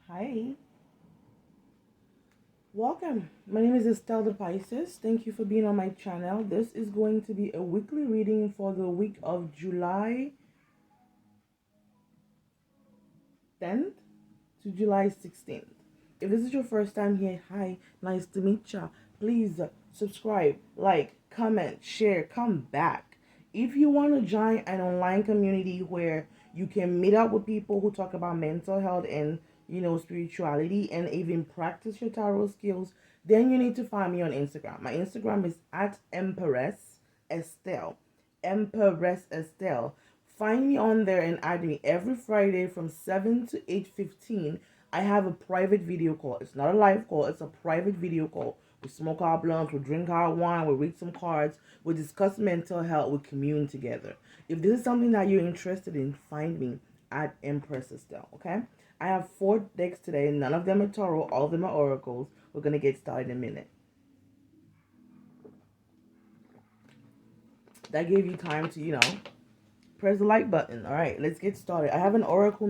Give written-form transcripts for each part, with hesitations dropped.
Hi, welcome. My name is Estelle the Pisces. Thank you for being on my channel. This is going to be a weekly reading for the week of July 10th to July 16th. If this is your first time here, hi, nice to meet ya. Please subscribe, like, comment, share, come back. If you want to join an online community where you can meet up with people who talk about mental health and spirituality and even practice your tarot skills, then you need to find me on Instagram. My Instagram is at Empress Estelle. Empress Estelle. Find me on there and add me every Friday from 7 to 8:15. I have a private video call. It's not a live call, it's a private video call. We smoke our blunts, we drink our wine, we read some cards, we discuss mental health, we commune together. If this is something that you're interested in, find me at Empress Estelle, okay? I have 4 decks today. None of them are tarot, all of them are oracles. We're going to get started in a minute. That gave you time to, press the like button. All right, let's get started. I have an Oracle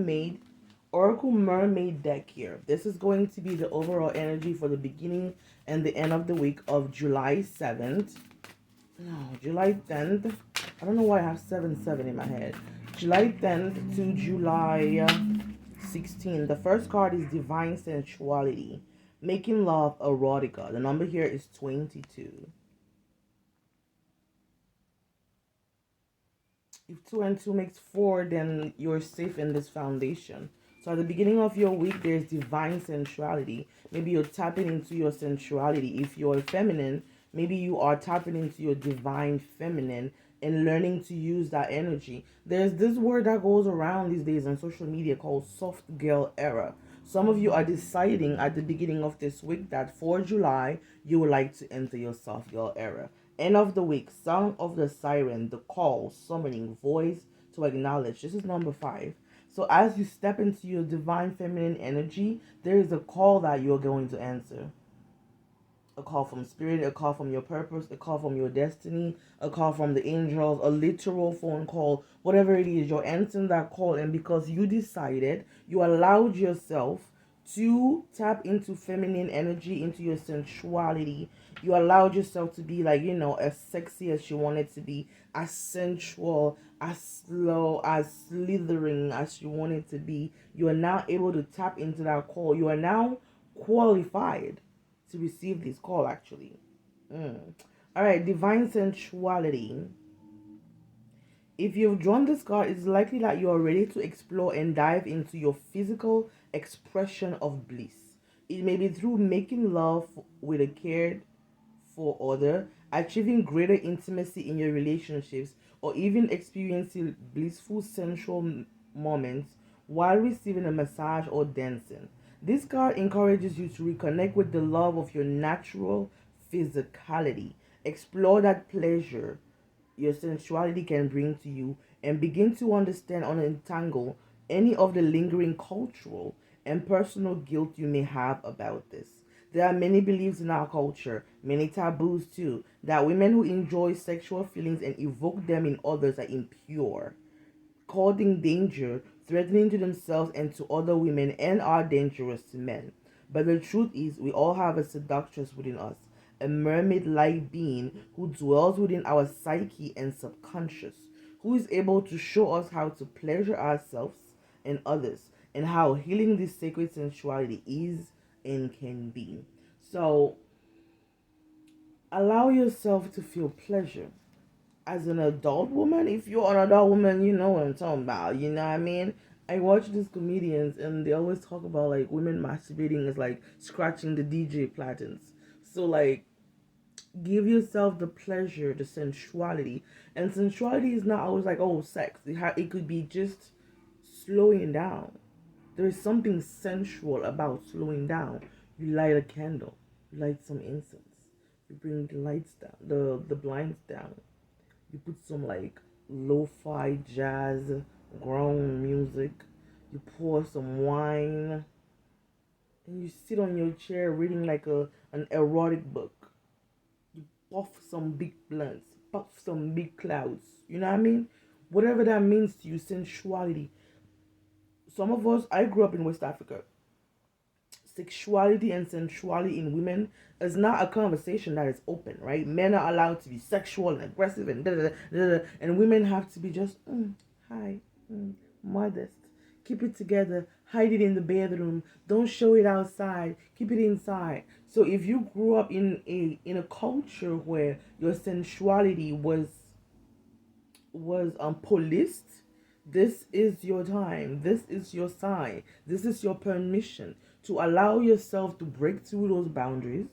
Mermaid deck here. This is going to be the overall energy for the beginning and the end of the week of July 7th. No, July 10th. I don't know why I have 7-7 in my head. July 10th to July 16th. The first card is Divine Sensuality. Making Love Erotica. The number here is 22. If 2 and 2 makes 4, then you're safe in this foundation. So at the beginning of your week, there's divine sensuality. Maybe you're tapping into your sensuality. If you're feminine, maybe you are tapping into your divine feminine and learning to use that energy. There's this word that goes around these days on social media called soft girl era. Some of you are deciding at the beginning of this week that for July, you would like to enter your soft girl era. End of the week, Song of the Siren, the call, summoning, voice to acknowledge. This is number 5. So as you step into your divine feminine energy, there is a call that you're going to answer. A call from spirit, a call from your purpose, a call from your destiny, a call from the angels, a literal phone call, whatever it is, you're answering that call. And because you decided, you allowed yourself to tap into feminine energy, into your sensuality. You allowed yourself to be like, as sexy as you wanted to be, as sensual, as slow, as slithering as you wanted to be. You are now able to tap into that call. You are now qualified to receive this call, actually. All right, divine sensuality. If you've drawn this card, it's likely that you are ready to explore and dive into your physical expression of bliss. It may be through making love with a cared for other, achieving greater intimacy in your relationships, or even experiencing blissful sensual moments while receiving a massage or dancing. This card encourages you to reconnect with the love of your natural physicality. Explore that pleasure your sensuality can bring to you and begin to understand and untangle any of the lingering cultural and personal guilt you may have about this. There are many beliefs in our culture, many taboos too, that women who enjoy sexual feelings and evoke them in others are impure, causing danger, threatening to themselves and to other women, and are dangerous to men. But the truth is, we all have a seductress within us, a mermaid like being who dwells within our psyche and subconscious, who is able to show us how to pleasure ourselves and others, and how healing this sacred sensuality is and can be. So, allow yourself to feel pleasure as an adult woman. If you're an adult woman, you know what I'm talking about. You know what I mean? I watch these comedians and they always talk about like women masturbating is like scratching the DJ platens. So like give yourself the pleasure, the sensuality. And sensuality is not always like, oh, sex. It could be just slowing down. There is something sensual about slowing down. You light a candle, you light some incense, you bring the lights down, the blinds down, you put some like lo-fi jazz grown music, you pour some wine, and you sit on your chair reading like an erotic book. You puff some big blunts, puff some big clouds. You know what I mean? Whatever that means to you, sensuality. Some of us, I grew up in West Africa. sexuality and sensuality in women is not a conversation that is open, right? Men are allowed to be sexual and aggressive and da da da, and women have to be just hi, modest. Keep it together. Hide it in the bedroom. Don't show it outside. Keep it inside. So if you grew up in a culture where your sensuality was policed, this is your time. This is your sign. This is your permission to allow yourself to break through those boundaries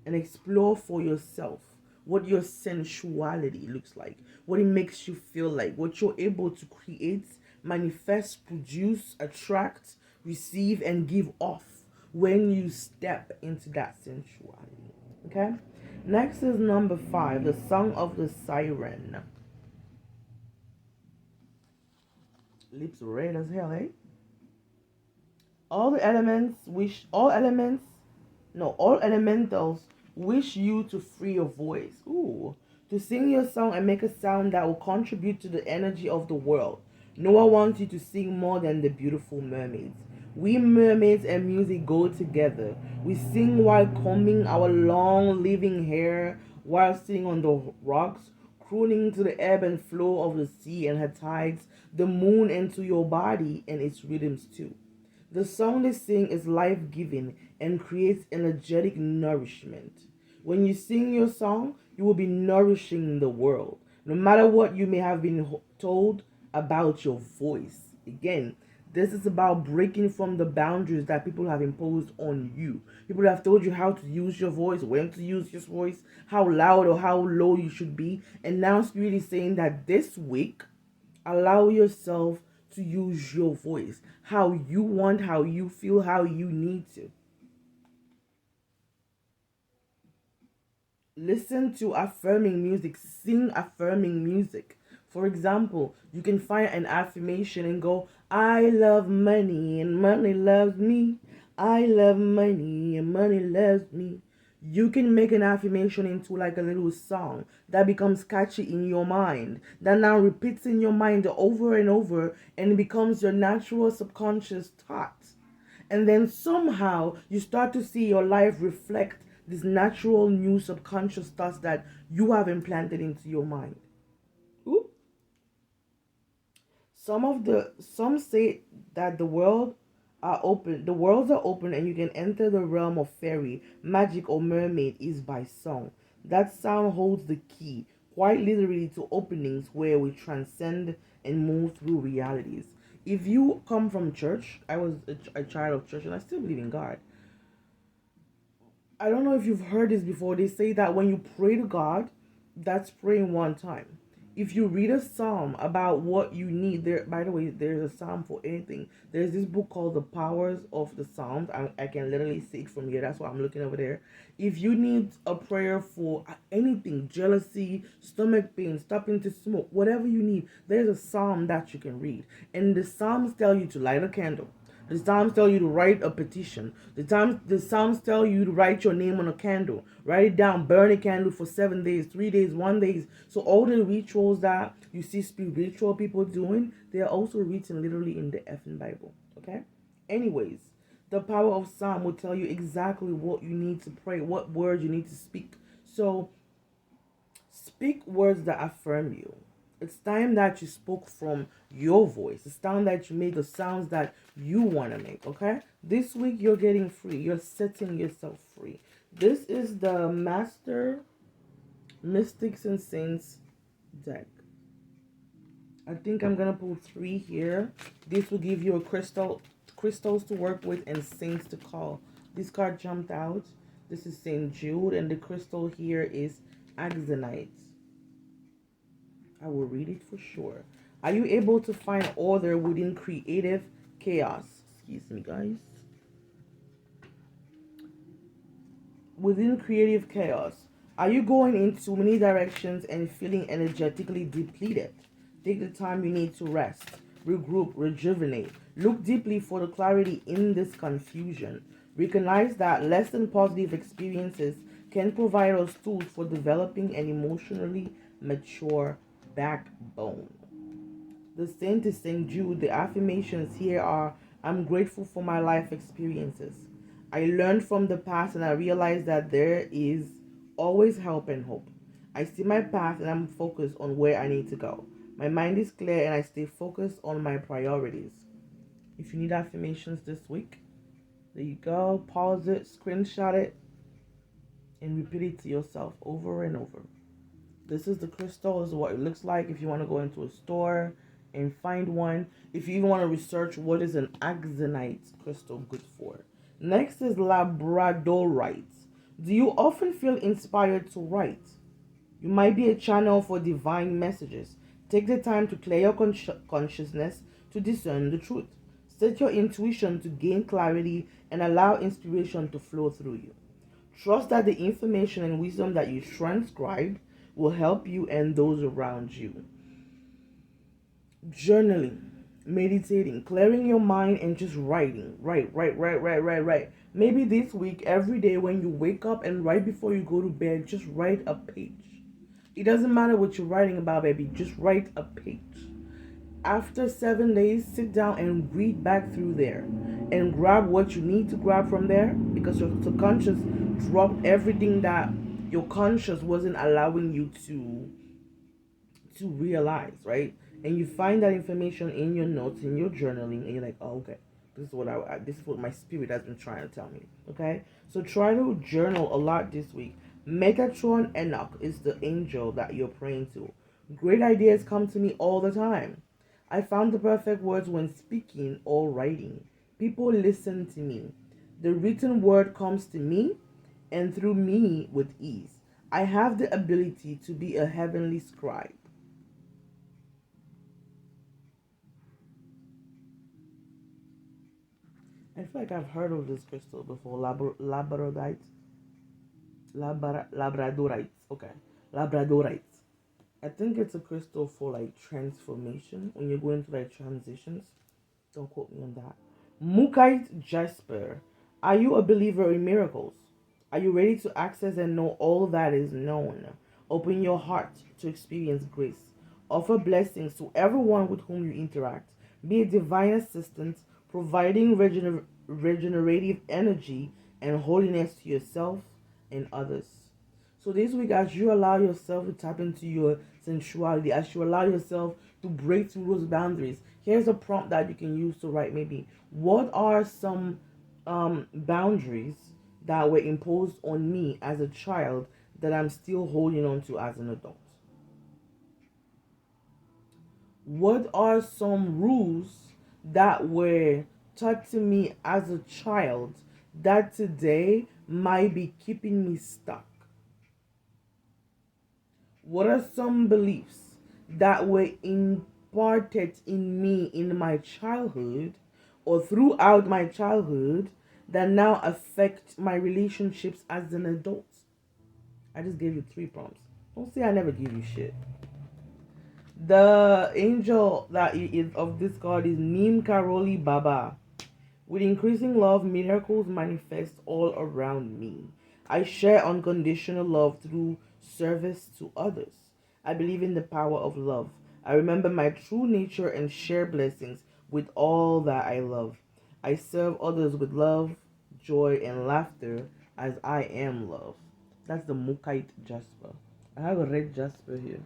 and explore for yourself what your sensuality looks like, what it makes you feel like, what you're able to create, manifest, produce, attract, receive, and give off when you step into that sensuality. Okay? Next is number 5, the Song of the Siren. Lips red as hell, eh? All elementals wish you to free your voice. Ooh. To sing your song and make a sound that will contribute to the energy of the world. Noah wants you to sing more than the beautiful mermaids. We mermaids and music go together. We sing while combing our long living hair, while sitting on the rocks, crooning to the ebb and flow of the sea and her tides, the moon, and to your body and its rhythms too. The song they sing is life giving and creates energetic nourishment. When you sing your song, you will be nourishing the world, no matter what you may have been told about your voice. Again, this is about breaking from the boundaries that people have imposed on you. People have told you how to use your voice, when to use your voice, how loud or how low you should be. And now Spirit is saying that this week, allow yourself to use your voice how you want, how you feel, how you need to. Listen to affirming music, sing affirming music. For example, you can find an affirmation and go, I love money and money loves me. I love money and money loves me. You can make an affirmation into like a little song that becomes catchy in your mind, that now repeats in your mind over and over, and it becomes your natural subconscious thought. And then somehow you start to see your life reflect these natural new subconscious thoughts that you have implanted into your mind. Ooh. Some say that the worlds are open and you can enter the realm of fairy, magic, or mermaid is by song. That sound holds the key, quite literally, to openings where we transcend and move through realities. If you come from church, I was a child of church and I still believe in God. I don't know if you've heard this before. They say that when you pray to God, that's praying one time. If you read a psalm about what you need, there, by the way, there's a psalm for anything. There's this book called The Powers of the Psalms. I can literally see it from here. That's why I'm looking over there. If you need a prayer for anything, jealousy, stomach pain, stopping to smoke, whatever you need, there's a psalm that you can read. And the psalms tell you to light a candle. The Psalms tell you to write a petition. The Psalms tell you to write your name on a candle. Write it down. Burn a candle for 7 days, 3 days, 1 day. So all the rituals that you see spiritual people doing, they are also written literally in the effing Bible. Okay? Anyways, the power of Psalm will tell you exactly what you need to pray, what words you need to speak. So speak words that affirm you. It's time that you spoke from your voice. It's time that you made the sounds that you want to make, okay? This week you're getting free. You're setting yourself free. This is the Master Mystics and Saints deck. I think I'm going to pull 3 here. This will give you a crystals to work with and saints to call. This card jumped out. This is St. Jude and the crystal here is Axonite. I will read it for sure. Are you able to find order within creative chaos? Excuse me, guys. Within creative chaos, are you going in too many directions and feeling energetically depleted? Take the time you need to rest, regroup, rejuvenate. Look deeply for the clarity in this confusion. Recognize that less than positive experiences can provide us tools for developing an emotionally mature backbone. The saint is St. Jude. The affirmations here are: I'm grateful for my life experiences. I learned from the past and I realized that there is always help and hope. I see my path and I'm focused on where I need to go. My mind is clear and I stay focused on my priorities. If you need affirmations this week, there you go. Pause it, screenshot it, and repeat it to yourself over and over. This is the crystal. This is what it looks like if you want to go into a store and find one. If you even want to research what is an axonite crystal good for. Next is labradorite. Do you often feel inspired to write? You might be a channel for divine messages. Take the time to clear your consciousness to discern the truth. Set your intuition to gain clarity and allow inspiration to flow through you. Trust that the information and wisdom that you transcribe will help you and those around you. Journaling, meditating, clearing your mind, and just writing. Write. Maybe this week, every day when you wake up and right before you go to bed, just write a page. It doesn't matter what you're writing about, baby. Just write a page. After 7 days, sit down and read back through there and grab what you need to grab from there, because your subconscious dropped everything that your conscious wasn't allowing you to realize, right? And you find that information in your notes, in your journaling, and you're like, oh, okay, this is what this is what my spirit has been trying to tell me. Okay, so try to journal a lot this week. Metatron Enoch is the angel that you're praying to. Great ideas come to me all the time. I found the perfect words when speaking or writing. People listen to me. The written word comes to me and through me with ease. I have the ability to be a heavenly scribe. I feel like I've heard of this crystal before. Labradorite. Okay. Labradorite. I think it's a crystal for like transformation when you're going through like transitions. Don't quote me on that. Mukite Jasper. Are you a believer in miracles? Are you ready to access and know all that is known? Open your heart to experience grace. Offer blessings to everyone with whom you interact. Be a divine assistant, providing regenerative energy and holiness to yourself and others. So this week, as you allow yourself to tap into your sensuality, as you allow yourself to break through those boundaries, here's a prompt that you can use to write maybe, what are some boundaries that were imposed on me as a child that I'm still holding on to as an adult? What are some rules that were taught to me as a child that today might be keeping me stuck? What are some beliefs that were imparted in me in my childhood or throughout my childhood that now affect my relationships as an adult? I just gave you 3 prompts. Don't say I never give you shit. The angel that is of this god is Neem Karoli Baba. With increasing love, miracles manifest all around me. I share unconditional love through service to others. I believe in the power of love. I remember my true nature and share blessings with all that I love. I serve others with love, joy, and laughter as I am love. That's the Mukite Jasper. I have a red Jasper here.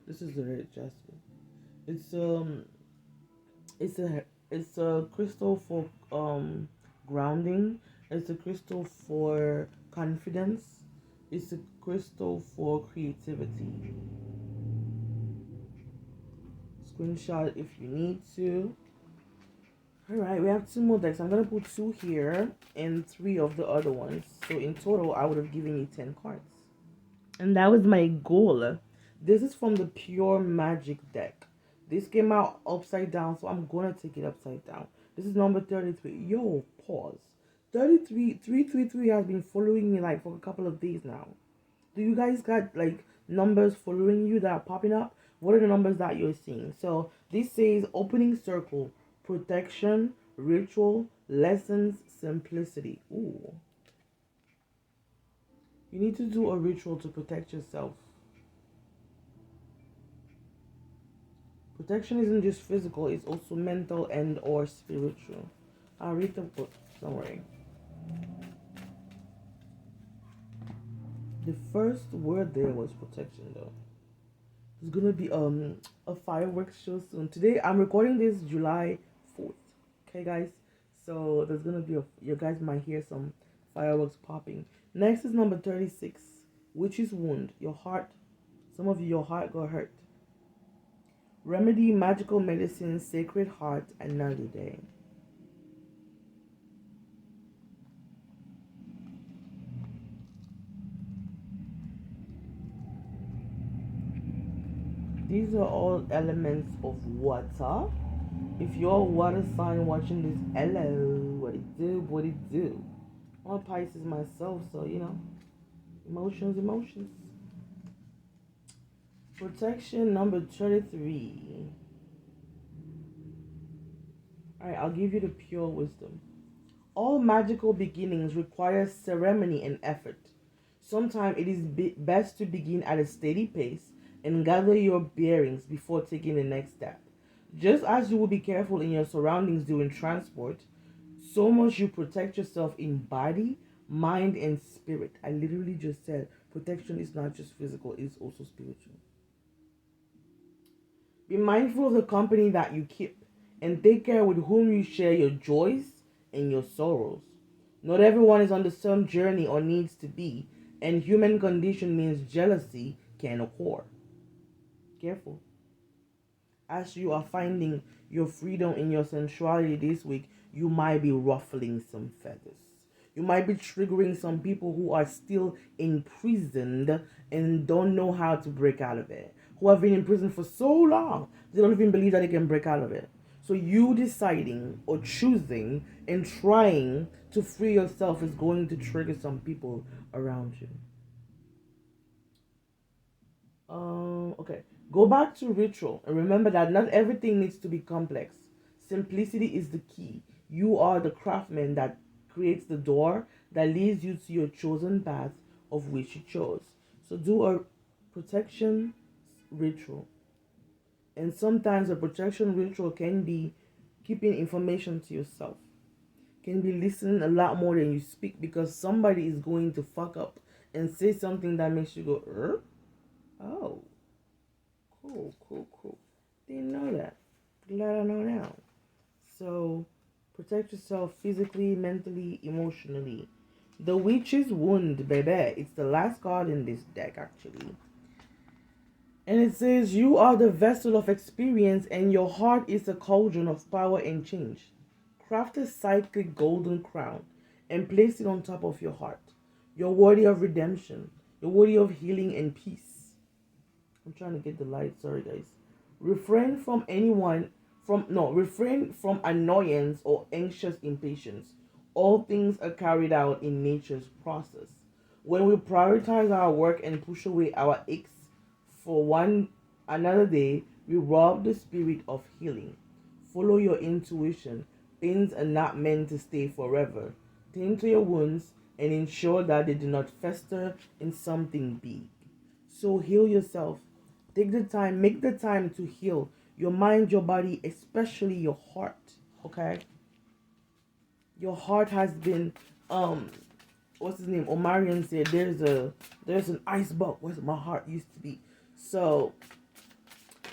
This is the red Jasper. It's it's a crystal for grounding. It's a crystal for confidence. It's a crystal for creativity. Screenshot if you need to. Alright, we have 2 more decks. I'm gonna put 2 here and 3 of the other ones. So in total I would have given you 10 cards. And that was my goal. This is from the Pure Magic deck. This came out upside down, so I'm gonna take it upside down. This is number 33. Yo, pause. 333 has been following me like for a couple of days now. Do you guys got like numbers following you that are popping up? What are the numbers that you're seeing? So this says opening circle, protection, ritual, lessons, simplicity. Ooh. You need to do a ritual to protect yourself. Protection isn't just physical, it's also mental and or spiritual. I'll read the book, don't worry. The first word there was protection, though. There's gonna be a fireworks show soon. Today I'm recording this July 4th. Okay, guys. So there's gonna be you guys might hear some fireworks popping. Next is number 36, witch's wound. Your heart. Some of you, your heart got hurt. Remedy, magical medicine, sacred heart, another day. These are all elements of water. If you're a water sign watching this, hello, what it do, what it do. I'm a Pisces myself, so emotions, emotions. Protection number 33. Alright, I'll give you the pure wisdom. All magical beginnings require ceremony and effort. Sometimes it is best to begin at a steady pace and gather your bearings before taking the next step. Just as you will be careful in your surroundings during transport, so must you protect yourself in body, mind, and spirit. I literally just said protection is not just physical, it's also spiritual. Be mindful of the company that you keep and take care with whom you share your joys and your sorrows. Not everyone is on the same journey or needs to be, and human condition means jealousy can occur. Careful. As you are finding your freedom in your sensuality this week, you might be ruffling some feathers. You might be triggering some people who are still imprisoned and don't know how to break out of it. Who have been in prison for so long, they don't even believe that they can break out of it. So you deciding or choosing and trying to free yourself is going to trigger some people around you. Okay. Go back to ritual and remember that not everything needs to be complex. Simplicity is the key. You are the craftsman that creates the door that leads you to your chosen path of which you chose. So do a protection ritual. And sometimes a protection ritual can be keeping information to yourself. Can be listening a lot more than you speak because somebody is going to fuck up and say something that makes you go, oh. Cool. Didn't know that. Glad I know now. So, protect yourself physically, mentally, emotionally. The Witch's Wound, baby. It's the last card in this deck, actually. And it says, you are the vessel of experience and your heart is a cauldron of power and change. Craft a cyclic golden crown and place it on top of your heart. You're worthy of redemption. You're worthy of healing and peace. I'm trying to get the light. Sorry, guys. Refrain from annoyance or anxious impatience. All things are carried out in nature's process. When we prioritize our work and push away our aches for another day, we rob the spirit of healing. Follow your intuition. Things are not meant to stay forever. Tend to your wounds and ensure that they do not fester in something big. So heal yourself. Take the time, make the time to heal your mind, your body, especially your heart. Okay? Your heart has been what's his name? Omarion said there's an ice bucket where my heart used to be. So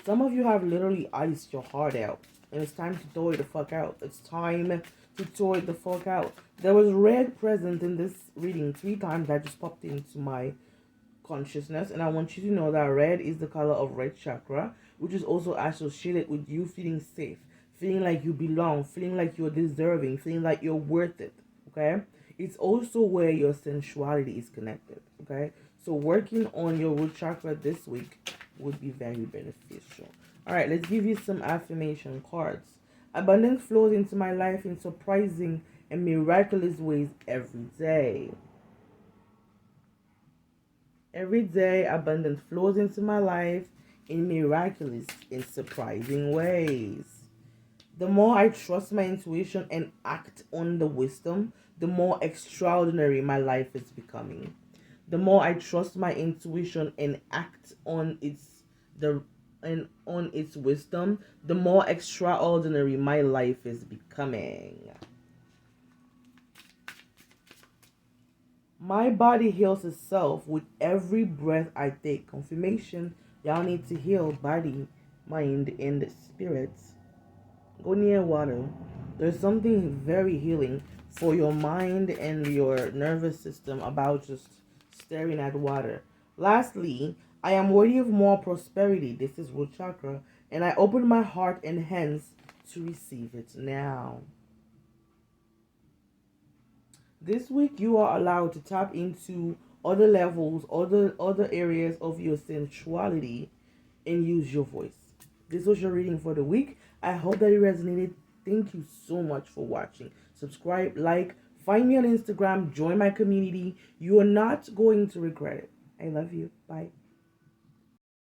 some of you have literally iced your heart out. And it's time to throw it the fuck out. It's time to throw it the fuck out. There was red present in this reading 3 times that just popped into my consciousness, and I want you to know that red is the color of red chakra, which is also associated with you feeling safe, feeling like you belong, feeling like you're deserving, feeling like you're worth it. Okay, it's also where your sensuality is connected. Okay, so working on your root chakra this week would be very beneficial. All right, let's give you some affirmation cards. Abundance flows into my life in surprising and miraculous ways every day. Every day, abundance flows into my life in miraculous and surprising ways. The more I trust my intuition and act on the wisdom, the more extraordinary my life is becoming. The more I trust my intuition and act on its wisdom, the more extraordinary my life is becoming. My body heals itself with every breath I take. Confirmation. Y'all need to heal body, mind, and spirit. Go near water. There's something very healing for your mind and your nervous system about just staring at water. Lastly, I am worthy of more prosperity. This is root chakra. And I open my heart and hands to receive it now. This week you are allowed to tap into other levels, other areas of your sensuality and use your voice. This was your reading for the week. I hope that it resonated. Thank you so much for watching. Subscribe, like, find me on Instagram, join my community. You are not going to regret it. I love you. Bye.